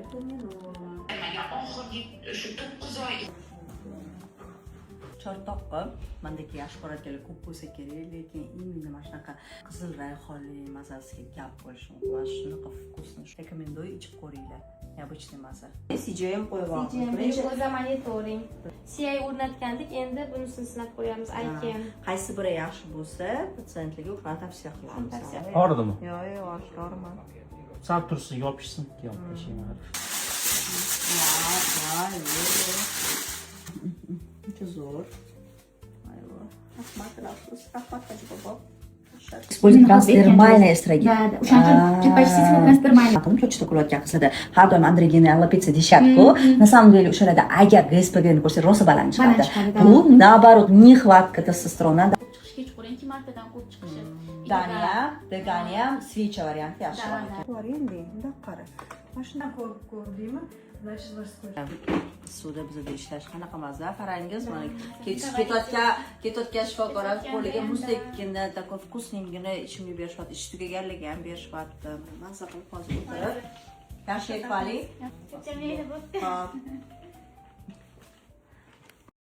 это не норма. Chortoqqa mendagi yosh qorachalar ko'p bo'lsa kerak, lekin именно mana shunaqa qizil rayhonli mazasiga gap bo'lishi mumkin. Mana shunaqa vkusni rekomenduy ichib ko'ringlar. Необычный maza. CGM qo'yib oldik. Birinchi o'za monitoring. CI o'rnatgandik, endi bunisini sinab ko'ryapmiz. Ayken. Qaysi biri yaxshi bo'lsa, patsientlarga o'qishni tavsiya qilamiz. Og'ridimi? Yo'q, og'rima. Sal tursin, yopishsin. Yopishmayman. Juda zo'r. Ayvo. Rahmat, rahmat bobo. Используем трансдермальный эстроген. Да, o'shaning предпочтительно трансдермальный. To'chda qilayotgan qizlarda har doim androgenniy alopecia deyishadi-ku. На самом деле o'shalarda agar GSPG ni ko'rsa rosa baland chiqadi. Bu наоборот, nехватка тестостерона. Chiqishga chuqur 2 martadan ko'p chiqishi. Degani ham svecha varianti yaxshiroq. Bor endi, unda qara. Mana shundan ko'rdingmi? Suvda bizda ishlash qanaqa maza? Qarangiz, mana ketayotgan shifokorlar qo'liga muzdekgina, такой вкусненький ichimlik berishyapti, ish tugaganligi ham berishyapti. Maza qilib hozir o'tirib, yaxshi aytib oling. Hop.